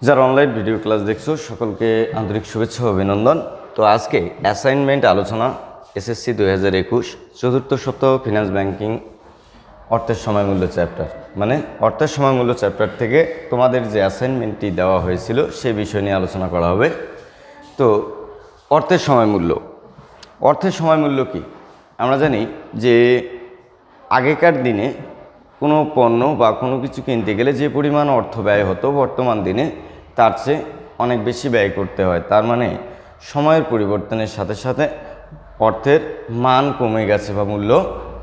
যারা online video class দেখছো সকলকে আন্তরিক শুভেচ্ছা ও অভিনন্দন। তো আজকে অ্যাসাইনমেন্ট আলোচনা এসএসসি 2021 চতুর্থ সপ্তাহ ফিনান্স ব্যাংকিং অর্থের সময়মূল্য চ্যাপ্টার, মানে অর্থের সময়মূল্য চ্যাপ্টার থেকে তোমাদের যে অ্যাসাইনমেন্টটি দেওয়া হয়েছিল সেই বিষয় নিয়ে আলোচনা করা হবে। তো অর্থের সময়মূল্য কি? আমরা জানি যে আগেকার দিনে কোনো পণ্য বা কোনো কিছু কিনতে গেলে যে পরিমাণ অর্থ ব্যয় হতো বর্তমান দিনে তার চেয়ে অনেক বেশি ব্যয় করতে হয়। তার মানে সময়ের পরিবর্তনের সাথে সাথে অর্থের মান কমে গেছে বা মূল্য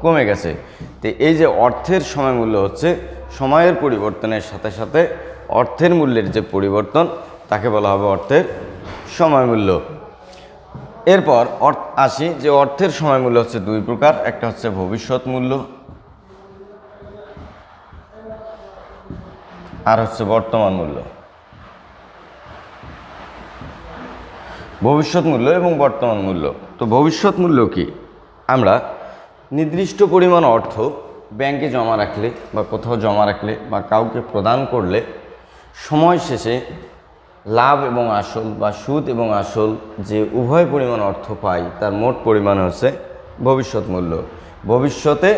কমে গেছে। তো এই যে অর্থের সময় মূল্য হচ্ছে সময়ের পরিবর্তনের সাথে সাথে অর্থের মূল্যের যে পরিবর্তন তাকে বলা হবে অর্থের সময় মূল্য। এরপর আসি যে অর্থের সময় মূল্য হচ্ছে দুই প্রকার, একটা হচ্ছে ভবিষ্যৎ মূল্য আর হচ্ছে বর্তমান মূল্য। ভবিষ্যৎ মূল্য এবং বর্তমান মূল্য। তো ভবিষ্যৎ মূল্য কি? আমরা নির্দিষ্ট পরিমাণ অর্থ ব্যাংকে জমা রাখলে বা কোথাও জমা রাখলে বা কাউকে প্রদান করলে সময় শেষে লাভ এবং আসল বা সুদ এবং আসল যে উভয় পরিমাণ অর্থ পাই তার মোট পরিমাণ হচ্ছে ভবিষ্যৎ মূল্য। ভবিষ্যতে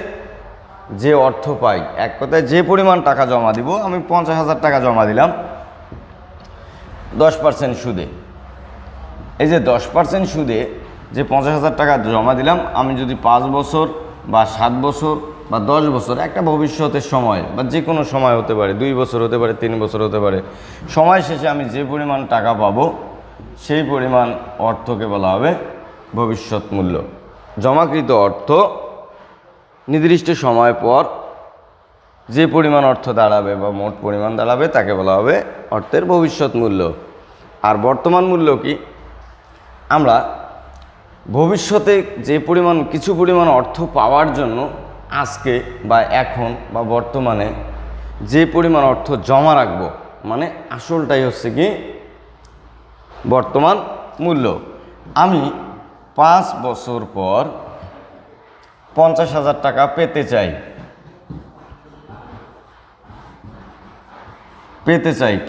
যে অর্থ পাই, এক কথায় যে পরিমাণ টাকা জমা দিব, আমি 50,000 টাকা জমা দিলাম 10% সুদে। এই যে 10% সুদে যে 50,000 টাকা জমা দিলাম, আমি যদি 5 বছর বা 7 বছর বা 10 বছর, একটা ভবিষ্যতের সময় বা যে কোনো সময় হতে পারে, 2 বছর হতে পারে, 3 বছর হতে পারে, সময় শেষে আমি যে পরিমাণ টাকা পাবো সেই পরিমাণ অর্থকে বলা হবে ভবিষ্যৎ মূল্য। জমাকৃত অর্থ নির্দিষ্ট সময় পর যে পরিমাণ অর্থ দাঁড়াবে বা মোট পরিমাণ দাঁড়াবে তাকে বলা হবে অর্থের ভবিষ্যৎ মূল্য। আর বর্তমান মূল্য কি? আমরা ভবিষ্যতে যে পরিমাণ কিছু পরিমাণ অর্থ পাওয়ার জন্য আজকে বা এখন বা বর্তমানে যে পরিমাণ অর্থ জমা রাখব, মানে আসলটাই হচ্ছে কি বর্তমান মূল্য। আমি 5 বছর পর 50,000 টাকা পেতে চাই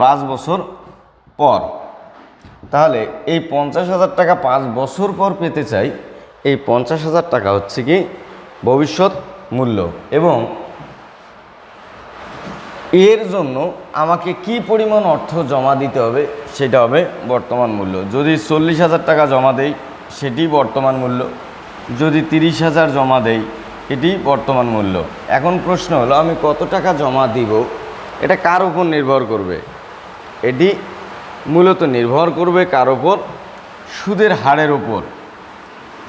5 বছর পর, তাহলে এই 50,000 টাকা 5 বছর পর পেতে চাই, এই 50,000 টাকা হচ্ছে কি ভবিষ্যৎ মূল্য। এবং এর জন্য আমাকে কি পরিমাণ অর্থ জমা দিতে হবে সেটা হবে বর্তমান মূল্য। যদি 40,000 টাকা জমা দেই সেটি বর্তমান মূল্য, যদি 30,000 জমা দেই এটি বর্তমান মূল্য। এখন প্রশ্ন হলো আমি কত টাকা জমা দিব, এটা কার উপর নির্ভর করবে? এটি মূলত নির্ভর করবে কার উপর? সুদের হারের উপর।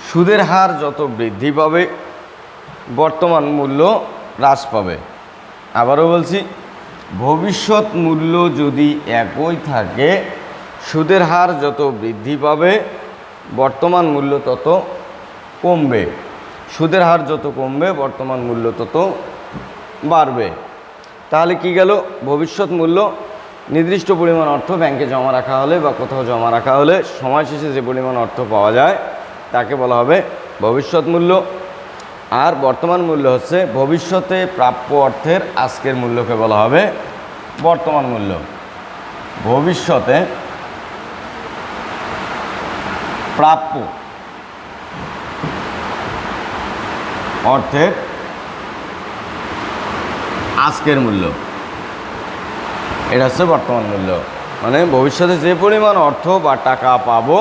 সুদের হার যত বৃদ্ধি পাবে বর্তমান মূল্য হ্রাস পাবে। আবারও বলছি, ভবিষ্যৎ মূল্য যদি একই থাকে, সুদের হার যত বৃদ্ধি পাবে বর্তমান মূল্য তত কমবে। সুদের হার যত কমবে বর্তমান মূল্য তত বাড়বে। তাহলে কি গেল? ভবিষ্যৎ মূল্য নির্দিষ্ট পরিমাণ অর্থ ব্যাংকে জমা রাখা হলে বা কোথাও জমা রাখা হলে সময় শেষে যে পরিমাণ অর্থ পাওয়া যায় তাকে বলা হবে ভবিষ্যৎ মূল্য। আর বর্তমান মূল্য হচ্ছে ভবিষ্যতে প্রাপ্য অর্থের আজকের মূল্যকে বলা হবে বর্তমান মূল্য। ভবিষ্যতে প্রাপ্য অর্থের আজকের মূল্য, এটা হচ্ছে বর্তমান মূল্য। মানে ভবিষ্যতে যে পরিমাণ অর্থ বা টাকা পাবো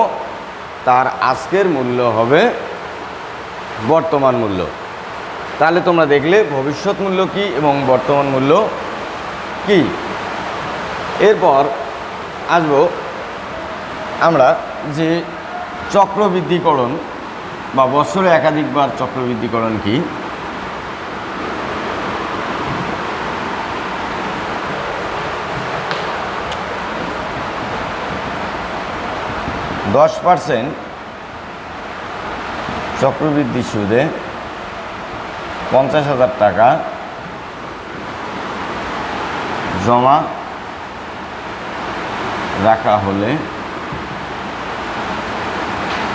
তার আজকের মূল্য হবে বর্তমান মূল্য। তাহলে তোমরা দেখলে ভবিষ্যৎ মূল্য কি এবং বর্তমান মূল্য কি। এরপর আসব আমরা যে চক্রবৃদ্ধিকরণ বা বছরে একাধিকবার চক্রবৃদ্ধিকরণ কি। 10% চক্রবৃদ্ধি সুদে 50,000 টাকা জমা রাখা হলে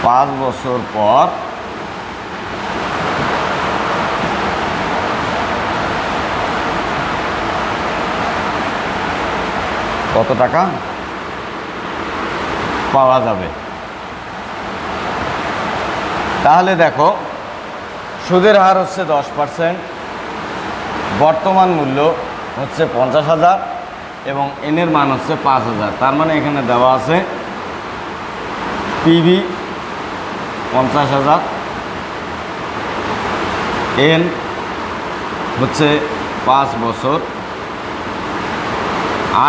5 বছর পর কত টাকা পাওয়া যাবে। তাহলে দেখো সুদের হার হচ্ছে 10%, বর্তমান মূল্য হচ্ছে 50,000 এবং এনের মান হচ্ছে 5,000। তার মানে এখানে দেওয়া আছে পিভি 50,000, এন হচ্ছে 5 বছর,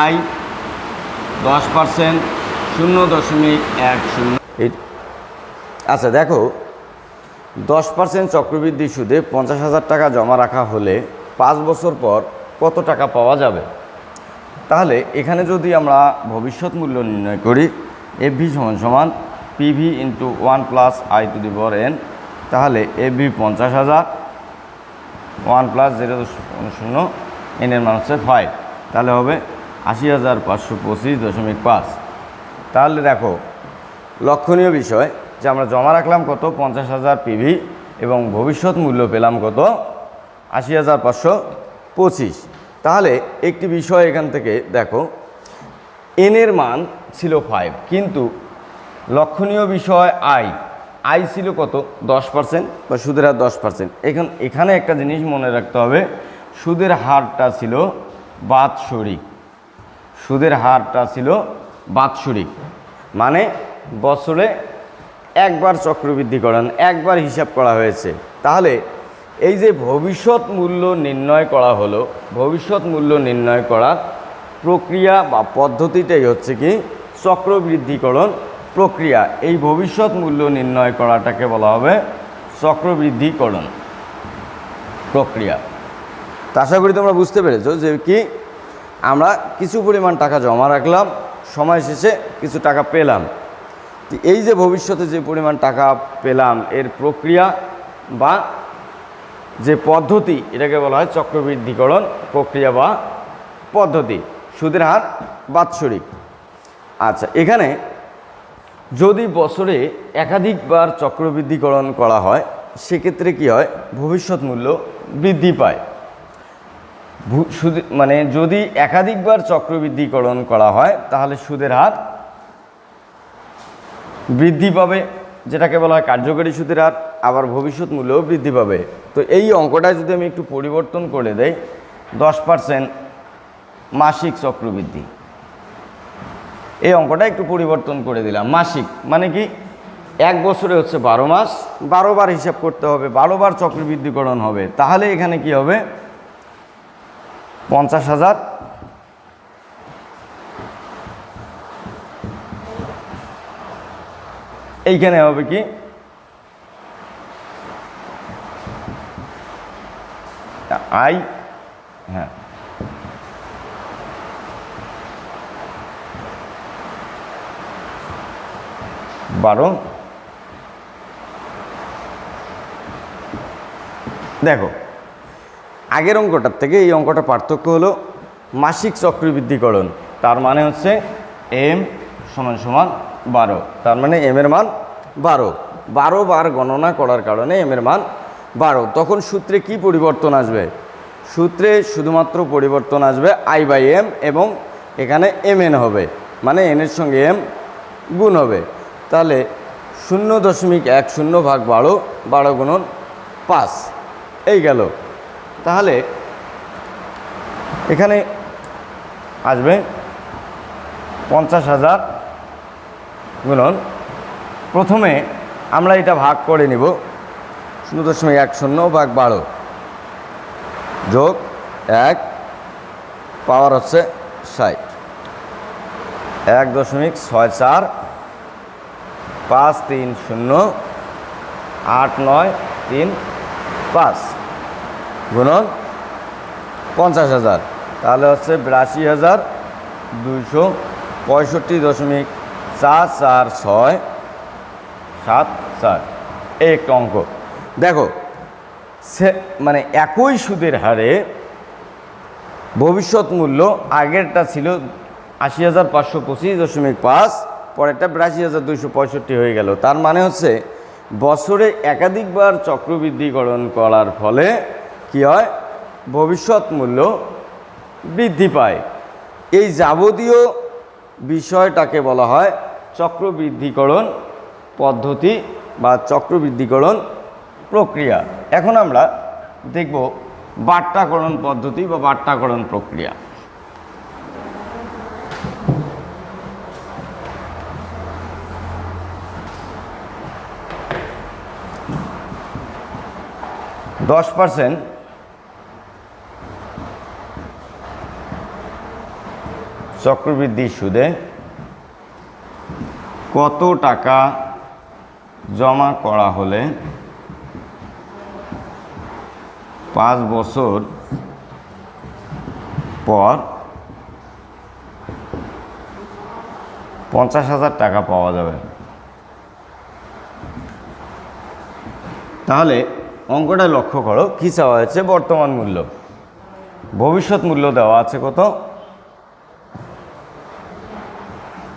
আই 10%, 0.10। আচ্ছা দেখো 10% চক্রবৃদ্ধি সুদে 50,000 টাকা জমা রাখা হলে 5 বছর পর কত টাকা পাওয়া যাবে? তাহলে এখানে যদি আমরা ভবিষ্যৎ মূল্য নির্ণয় করি, এফভি সমান PV into 1 plus I to the power N, তাহলে এফভি 50,000, 1 প্লাস 0.0, এনের মান হচ্ছে 5, তাহলে হবে 80,525.5। তাহলে দেখো লক্ষণীয় বিষয় যে আমরা জমা রাখলাম কত 50,000 পিভি এবং ভবিষ্যৎ মূল্য পেলাম কত 80,525। তাহলে একটি বিষয় এখান থেকে দেখো এনের মান ছিল 5, কিন্তু লক্ষণীয় বিষয় আই ছিল কত 10% বা সুদের হার 10%। এখানে একটা জিনিস মনে রাখতে হবে, সুদের হারটা ছিল বাৎসরিক, সুদের হারটা ছিল বাৎসরিক, মানে বছরে একবার চক্রবৃদ্ধিকরণ, একবার হিসাব করা হয়েছে। তাহলে এই যে ভবিষ্যৎ মূল্য নির্ণয় করা হলো, ভবিষ্যৎ মূল্য নির্ণয় করার প্রক্রিয়া বা পদ্ধতিটাই হচ্ছে কি চক্রবৃদ্ধিকরণ প্রক্রিয়া। এই ভবিষ্যৎ মূল্য নির্ণয় করাটাকে বলা হবে চক্রবৃদ্ধিকরণ প্রক্রিয়া। তা আশা করি তোমরা বুঝতে পেরেছো যে কি আমরা কিছু পরিমাণ টাকা জমা রাখলাম, সময় শেষে কিছু টাকা পেলাম। এই যে ভবিষ্যতে যে পরিমাণ টাকা পেলাম এর প্রক্রিয়া বা যে পদ্ধতি, এটাকে বলা হয় চক্রবৃদ্ধিকরণ প্রক্রিয়া বা পদ্ধতি। সুদের হার বাৎসরিক। আচ্ছা, এখানে যদি বছরে একাধিকবার চক্রবৃদ্ধিকরণ করা হয় সেক্ষেত্রে কি হয়, ভবিষ্যৎ মূল্য বৃদ্ধি পায়। মানে যদি একাধিকবার চক্রবৃদ্ধিকরণ করা হয় তাহলে সুদের হার বৃদ্ধি পাবে, যেটাকে বলা হয় কার্যকরী সুদের হার, আবার ভবিষ্যৎ মূল্যও বৃদ্ধি পাবে। তো এই অঙ্কটা যদি আমি একটু পরিবর্তন করে দেই, 10% মাসিক চক্রবৃদ্ধি, এই অঙ্কটা একটু পরিবর্তন করে দিলাম। মাসিক মানে কি, এক বছরে হচ্ছে 12 মাস, 12 বার হিসাব করতে হবে, 12 বার চক্রবৃদ্ধিকরণ হবে। তাহলে এখানে কি হবে 50,000, এইখানে হবে কি আই, হ্যাঁ 12। দেখো আগের অঙ্কটার থেকে এই অঙ্কটা পার্থক্য হলো মাসিক চক্রবৃদ্ধিকরণ, তার মানে হচ্ছে এম সমান 12, তার মানে এম এর মান 12, 12 বার গণনা করার কারণে এম এর মান 12। তখন সূত্রে কি পরিবর্তন আসবে, সূত্রে শুধুমাত্র পরিবর্তন আসবে আই বাই এম এবং এখানে এম এন হবে, মানে এনের সঙ্গে এম গুণ হবে। তাহলে 0.10 ভাগ 12, 12 গুণন 5, এই গেল। তাহলে এখানে আসবে 50,000 গুণন, প্রথমে আমরা এটা ভাগ করে নিব 0.10 ভাগ 12 যোগ 1 পাওয়ার হচ্ছে 60, 1.64 5 3 0 8 9 3 5 গুণন 50,000, তাহলে হচ্ছে 82,265.44677। এই একটা অঙ্ক। দেখো মানে একই সুদের হারে ভবিষ্যৎ মূল্য আগেরটা ছিল 80,525.5, পরেরটা 82,265 হয়ে গেল। তার মানে হচ্ছে বছরে একাধিকবার চক্রবৃদ্ধিকরণ করার ফলে কি হয়, ভবিষ্যৎ মূল্য বৃদ্ধি পায়। এই যাবতীয় বিষয়টাকে বলা হয় চক্রবৃদ্ধিকরণ পদ্ধতি বা চক্রবৃদ্ধিকরণ প্রক্রিয়া। এখন আমরা দেখব বাট্টাকরণ পদ্ধতি বা বাট্টাকরণ প্রক্রিয়া। %10 চক্রবৃদ্ধি সুদে কত টাকা জমা করা হলে 5 বছর পর 50,000 টাকা পাওয়া যাবে? তাহলে অঙ্কটা লক্ষ্য করো, কী চাওয়া হয়েছে? বর্তমান মূল্য, ভবিষ্যৎ মূল্য দেওয়া আছে কত?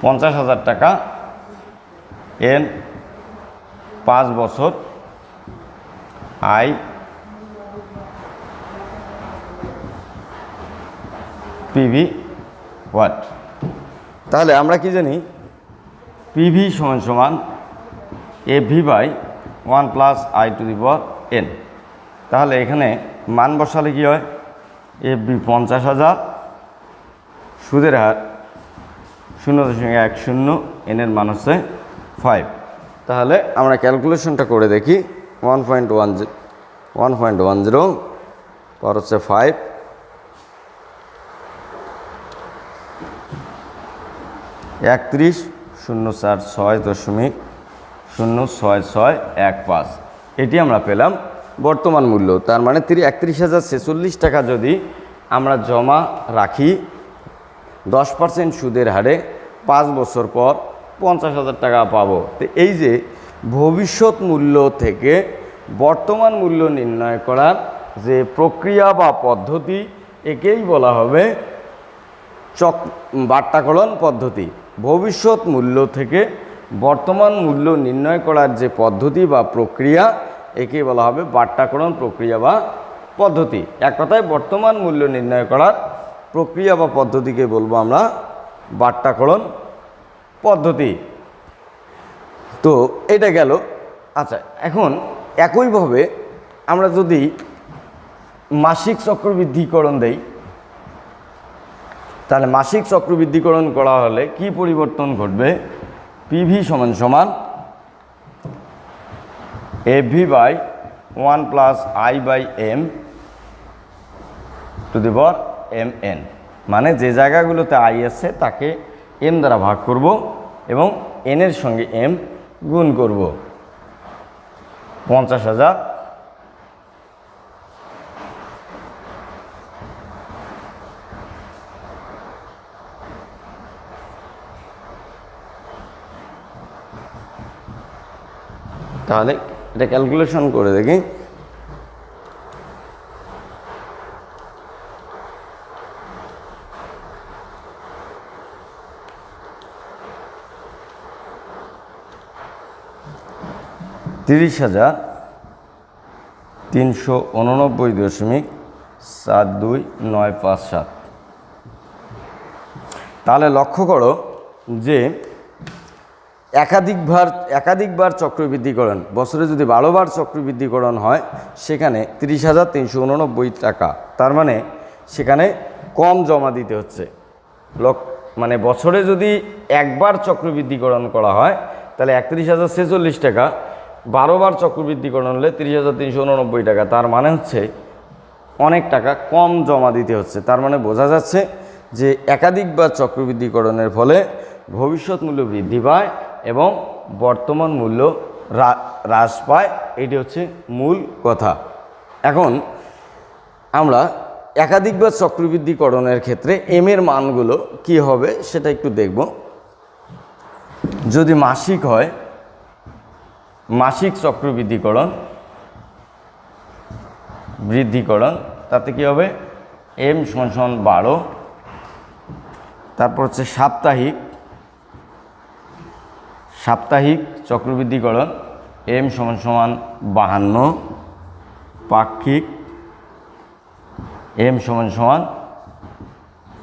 50,000 টাকা এন 5 বছর, আই পিভি ওয়াট। তাহলে আমরা কি জানি? পিভি সমান সমান AV by 1 plus I to the power N. তাহলে এখানে মান বসালে কি হয়? এফবি 50,000, সুদের হার 0.10, এনের মান হচ্ছে 5। তাহলে আমরা ক্যালকুলেশনটা করে দেখি। 1.10 পর হচ্ছে 5, 31,046.06615। এটি আমরা পেলাম বর্তমান মূল্য। তার মানে 31,046 টাকা যদি আমরা জমা রাখি 10% সুদের হারে 5 বছর পর 50,000 টাকা পাবো। তো এই যে ভবিষ্যৎ মূল্য থেকে বর্তমান মূল্য নির্ণয় করার যে প্রক্রিয়া বা পদ্ধতি, একেই বলা হবে বাট্টাকরণ পদ্ধতি। ভবিষ্যৎ মূল্য থেকে বর্তমান মূল্য নির্ণয় করার যে পদ্ধতি বা প্রক্রিয়া, একেই বলা হবে বাট্টাকরণ প্রক্রিয়া বা পদ্ধতি। এক কথায় বর্তমান মূল্য নির্ণয় করার প্রক্রিয়া বা পদ্ধতিকে বলবো আমরা বাট্টাকরণ পদ্ধতি। তো এটা গেল। আচ্ছা, এখন একইভাবে আমরা যদি মাসিক চক্রবৃদ্ধিকরণ দেই, তাহলে মাসিক চক্রবৃদ্ধিকরণ করা হলে কি পরিবর্তন ঘটবে? পিভি সমান সমান AV by 1 plus I by M to the power M N. মানে যে জায়গাগুলোতে আই আছে তাকে এম দ্বারা ভাগ করব এবং এনের সঙ্গে এম গুণ করব। 50,000 তাহলে এটা ক্যালকুলেশন করে দেখি। $30,389.72957। তাহলে লক্ষ্য করো যে একাধিকবার চক্রবৃদ্ধিকরণ, বছরে যদি 12 বার চক্রবৃদ্ধিকরণ হয়, সেখানে 30,389 টাকা। তার মানে সেখানে কম জমা দিতে হচ্ছে। মানে বছরে যদি একবার চক্রবৃদ্ধিকরণ করা হয় তাহলে 31,046 টাকা, 12 বার চক্রবৃদ্ধিকরণ হলে 30,389 টাকা। তার মানে হচ্ছে অনেক টাকা কম জমা দিতে হচ্ছে। তার মানে বোঝা যাচ্ছে যে একাধিকবার চক্রবৃদ্ধিকরণের ফলে ভবিষ্যৎ মূল্য বৃদ্ধি পায় এবং বর্তমান মূল্য হ্রাস পায়। এটি হচ্ছে মূল কথা। এখন আমরা একাধিকবার চক্রবৃদ্ধিকরণের ক্ষেত্রে এম এর মানগুলো কি হবে সেটা একটু দেখব। যদি মাসিক হয়, মাসিক চক্রবৃদ্ধিকরণ তাতে কি হবে? এম সমান 12। তারপর হচ্ছে সাপ্তাহিক চক্রবৃদ্ধিকরণ, এম সমান 52। পাক্ষিক এম সমান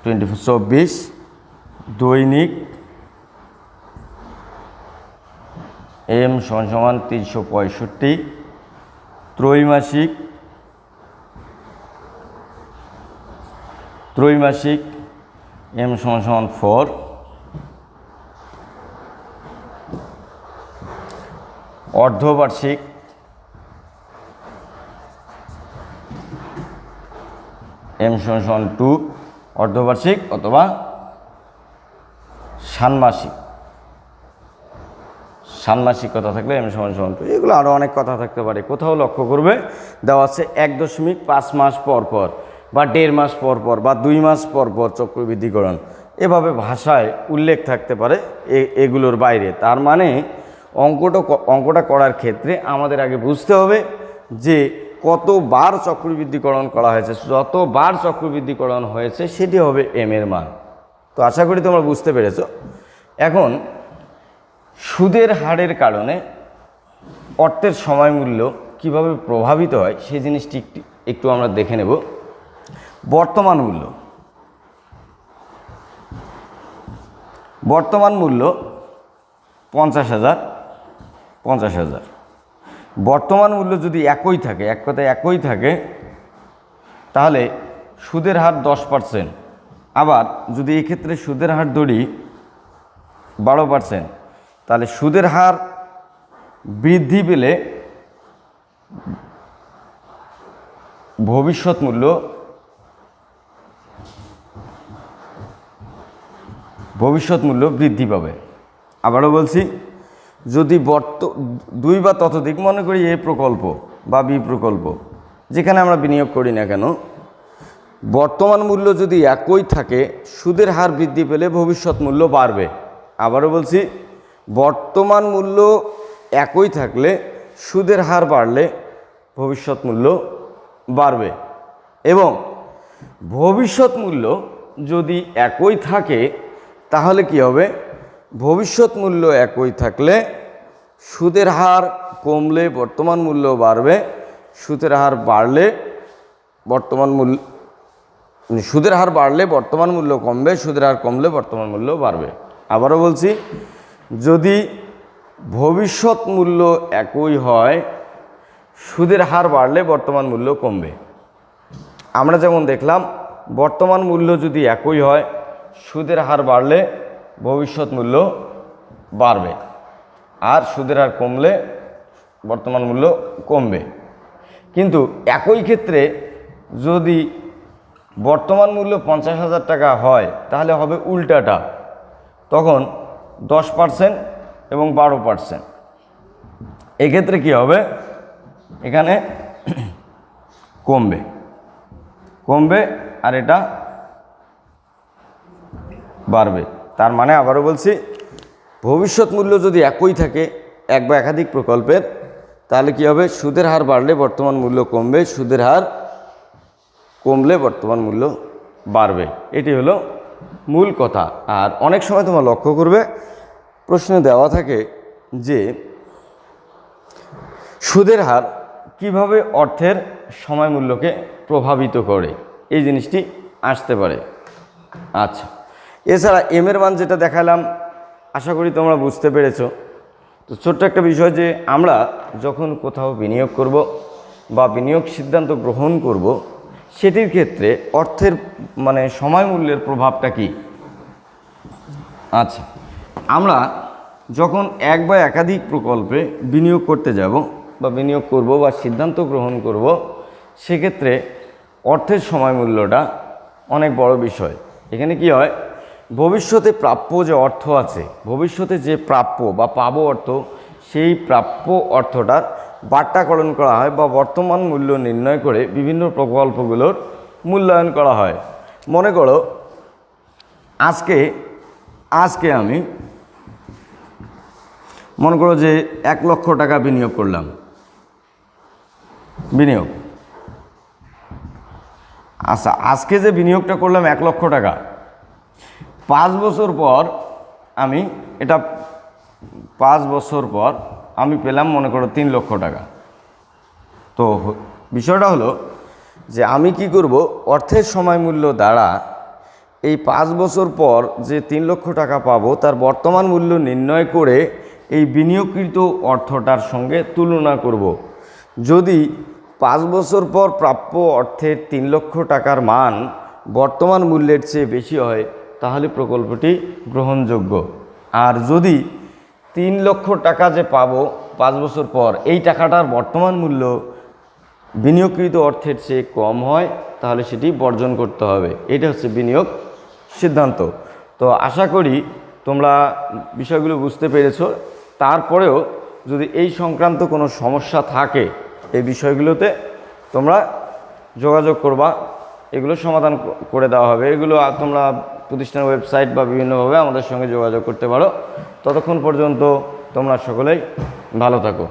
24। দৈনিক এম সমান সমান 365, ত্রৈমাসিক এম সমান সমান 4, অর্ধবার্ষিক এম সমান সমান 2, অর্ধবার্ষিক অথবা ষান্মাসিক কথা থাকলে এম সমান সমান 2। এগুলো আরও অনেক কথা থাকতে পারে। কোথাও লক্ষ্য করবে দেওয়া আছে 1.5 মাস পর পর বা 1.5 মাস পর পর বা 2 মাস পর পর চক্রবৃদ্ধিকরণ, এভাবে ভাষায় উল্লেখ থাকতে পারে এগুলোর বাইরে। তার মানে অঙ্কটা করার ক্ষেত্রে আমাদের আগে বুঝতে হবে যে কতবার চক্রবৃদ্ধিকরণ করা হয়েছে। যতবার চক্রবৃদ্ধিকরণ হয়েছে সেটি হবে এম এর মান। তো আশা করি তোমরা বুঝতে পেরেছো। এখন সুদের হারের কারণে অর্থের সময় মূল্য কীভাবে প্রভাবিত হয় সেই জিনিসটি একটু আমরা দেখে নেব। বর্তমান মূল্য 50,000। বর্তমান মূল্য যদি একই থাকে, এক কথায় একই থাকে, তাহলে সুদের হার 10%। আবার যদি এক্ষেত্রে সুদের হার ধরি 12%, তাহলে সুদের হার বৃদ্ধি পেলে ভবিষ্যৎ মূল্য বৃদ্ধি পাবে। আবারও বলছি, যদি 2 বা ততোধিক, মনে করি এ প্রকল্প বা বি প্রকল্প, যেখানে আমরা বিনিয়োগ করি না কেন, বর্তমান মূল্য যদি একই থাকে, সুদের হার বৃদ্ধি পেলে ভবিষ্যৎ মূল্য বাড়বে। আবারও বলছি, বর্তমান মূল্য একই থাকলে সুদের হার বাড়লে ভবিষ্যৎ মূল্য বাড়বে। এবং ভবিষ্যৎ মূল্য যদি একই থাকে তাহলে কি হবে? ভবিষ্যৎ মূল্য একই থাকলে সুদের হার কমলে বর্তমান মূল্য বাড়বে, সুদের হার বাড়লে বর্তমান মূল্য কমবে, সুদের হার কমলে বর্তমান মূল্য বাড়বে। আবারও বলছি, যদি ভবিষ্যৎ মূল্য একই হয়, সুদের হার বাড়লে বর্তমান মূল্য কমবে। আমরা যেমন দেখলাম, বর্তমান মূল্য যদি একই হয়, সুদের হার বাড়লে ভবিষ্যৎ মূল্য বাড়বে, আর সুদের হার কমলে বর্তমান মূল্য কমবে। কিন্তু একই ক্ষেত্রে যদি বর্তমান মূল্য 50,000 টাকা হয়, তাহলে হবে উল্টাটা, তখন 10% এবং 12%। এক্ষেত্রে কি হবে? এখানে কমবে আর এটা বাড়বে। তার মানে আবারও বলছি, ভবিষ্যৎ মূল্য যদি একই থাকে এক বা একাধিক প্রকল্পের, তাহলে কি হবে? সুদের হার বাড়লে বর্তমান মূল্য কমবে, সুদের হার কমলে বর্তমান মূল্য বাড়বে। এটি হলো মূল কথা। আর অনেক সময় তোমরা লক্ষ্য করবে প্রশ্নে দেওয়া থাকে যে সুদের হার কিভাবে অর্থের সময় মূল্যকে প্রভাবিত করে, এই জিনিসটি আসতে পারে। আচ্ছা, এছাড়া এম এর মান যেটা দেখালাম, আশা করি তোমরা বুঝতে পেরেছো। তো ছোট্ট একটা বিষয়, যে আমরা যখন কোথাও বিনিয়োগ করব বা বিনিয়োগ সিদ্ধান্ত গ্রহণ করব, সেটির ক্ষেত্রে অর্থের সময় মূল্যের প্রভাবটা কি। আচ্ছা, আমরা যখন এক বা একাধিক প্রকল্পে বিনিয়োগ করতে যাব বা বিনিয়োগ করব বা সিদ্ধান্ত গ্রহণ করব, সেক্ষেত্রে অর্থের সময় মূল্যটা অনেক বড় বিষয়। এখানে কি হয়? ভবিষ্যতে প্রাপ্য যে অর্থ আছে, ভবিষ্যতে যে প্রাপ্য বা পাবো অর্থ, সেই প্রাপ্য অর্থটার বাট্টাকরণ করা হয় বা বর্তমান মূল্য নির্ণয় করে বিভিন্ন প্রকল্পগুলোর মূল্যায়ন করা হয়। মনে করো, আজকে আমি মনে করো যে 1 লক্ষ টাকা বিনিয়োগ করলাম। আচ্ছা, আজকে যে বিনিয়োগটা করলাম 1 লক্ষ টাকা, 5 বছর পর আমি এটা 5 বছর পর আমি পেলাম মনে করো 3 লক্ষ টাকা। তো বিষয়টা হলো যে আমি কি করব? অর্থের সময় মূল্য দ্বারা এই 5 বছর পর যে 3 লক্ষ টাকা পাবো, তার বর্তমান মূল্য নির্ণয় করে এই বিনিয়োগকৃত অর্থটার সঙ্গে তুলনা করব। যদি 5 বছর পর প্রাপ্য অর্থের 3 লক্ষ টাকার মান বর্তমান মূল্যের চেয়ে বেশি হয় তাহলে প্রকল্পটি গ্রহণযোগ্য। আর যদি 3 লক্ষ টাকা যে পাবো 5 বছর পর এই টাকাটার বর্তমান মূল্য বিনিয়োগকৃত অর্থের চেয়ে কম হয় তাহলে সেটি বর্জন করতে হবে। এটা হচ্ছে বিনিয়োগ সিদ্ধান্ত। তো আশা করি তোমরা বিষয়গুলো বুঝতে পেরেছো। তারপরেও যদি এই সংক্রান্ত কোনো সমস্যা থাকে এই বিষয়গুলোতে তোমরা যোগাযোগ করবা, এগুলো সমাধান করে দেওয়া হবে। এগুলো তোমরা প্রতিষ্ঠানের ওয়েবসাইট বা বিভিন্নভাবে আমাদের সঙ্গে যোগাযোগ করতে পারো। ততক্ষণ পর্যন্ত তোমরা সকলেই ভালো থাকো।